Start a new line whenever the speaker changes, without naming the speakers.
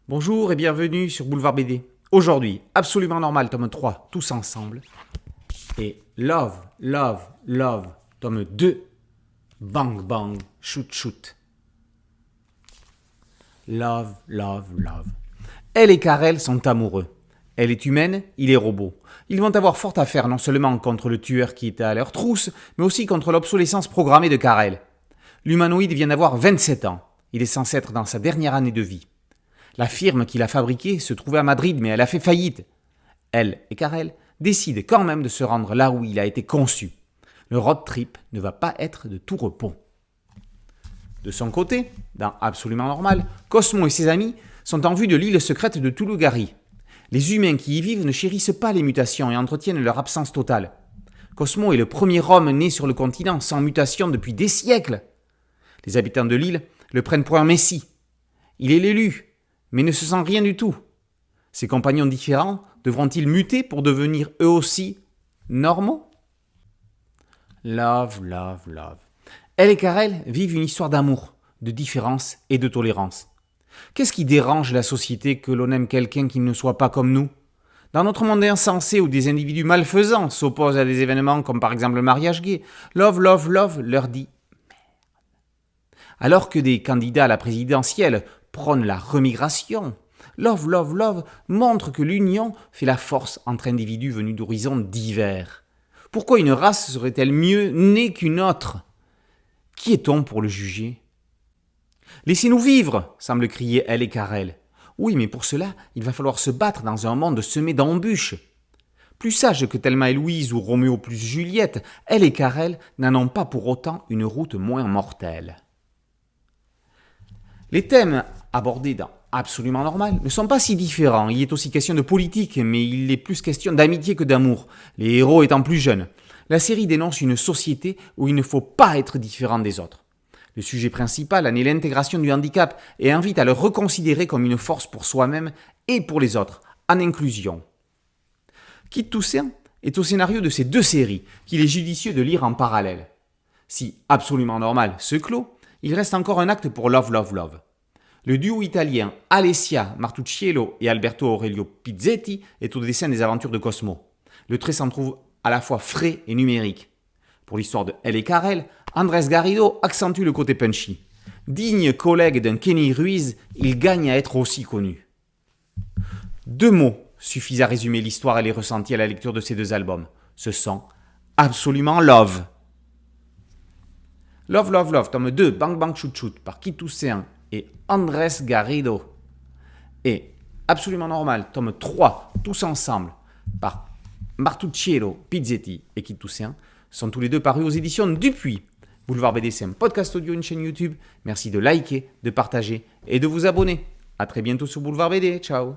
Bonjour et bienvenue sur Boulevard BD. Aujourd'hui, Absolument Normal, tome 3, tous ensemble. Et Love, Love, Love, tome 2, Bang, Bang, Shoot, Shoot. Love, Love, Love. Elle et Karel sont amoureux. Elle est humaine, il est robot. Ils vont avoir fort à faire non seulement contre le tueur qui était à leur trousse, mais aussi contre l'obsolescence programmée de Karel. L'humanoïde vient d'avoir 27 ans. Il est censé être dans sa dernière année de vie. La firme qu'il a fabriquée se trouvait à Madrid, mais elle a fait faillite. Elle et Karel décident quand même de se rendre là où il a été conçu. Le road trip ne va pas être de tout repos. De son côté, dans Absolument Normal, Cosmo et ses amis sont en vue de l'île secrète de Tulugari. Les humains qui y vivent ne chérissent pas les mutations et entretiennent leur absence totale. Cosmo est le premier homme né sur le continent sans mutation depuis des siècles. Les habitants de l'île le prennent pour un messie. Il est l'élu, mais ne se sent rien du tout. Ses compagnons différents devront-ils muter pour devenir eux aussi normaux? Love, love, love. Elle et Karel vivent une histoire d'amour, de différence et de tolérance. Qu'est-ce qui dérange la société que l'on aime quelqu'un qui ne soit pas comme nous? Dans notre monde insensé où des individus malfaisants s'opposent à des événements comme par exemple le mariage gay, Love, Love, Love leur dit merde. Alors que des candidats à la présidentielle prônent la remigration, Love, Love, Love montre que l'union fait la force entre individus venus d'horizons divers. Pourquoi une race serait-elle mieux née qu'une autre? Qui est-on pour le juger? Laissez-nous vivre, semble crier elle et Karel. Oui, mais pour cela, il va falloir se battre dans un monde semé d'embûches. Plus sages que Thelma et Louise ou Roméo plus Juliette, elle et Karel n'en ont pas pour autant une route moins mortelle. Les thèmes abordés dans Absolument Normal ne sont pas si différents. Il est aussi question de politique, mais il est plus question d'amitié que d'amour, les héros étant plus jeunes. La série dénonce une société où il ne faut pas être différent des autres. Le sujet principal en est l'intégration du handicap et invite à le reconsidérer comme une force pour soi-même et pour les autres, en inclusion. Kit Toussaint est au scénario de ces deux séries qu'il est judicieux de lire en parallèle. Si Absolument Normal se clôt, il reste encore un acte pour Love, Love, Love. Le duo italien Alessia Martucciello et Alberto Aurelio Pizzetti est au dessin des aventures de Cosmo. Le trait s'en trouve à la fois frais et numérique. Pour l'histoire de Elle et Karel, Andrés Garrido accentue le côté punchy. Digne collègue d'un Kenny Ruiz, il gagne à être aussi connu. 2 mots suffisent à résumer l'histoire et les ressentis à la lecture de ces 2 albums. Ce sont Absolument Love. Love, Love, Love, tome 2, Bang Bang Shoot Shoot par Kit Toussaint et Andrés Garrido. Et Absolument Normal, tome 3, tous ensemble, par Martucciello, Pizzetti et Kit Toussaint, sont tous les 2 parus aux éditions Dupuis. Boulevard BD, c'est un podcast audio, une chaîne YouTube. Merci de liker, de partager et de vous abonner. A très bientôt sur Boulevard BD. Ciao.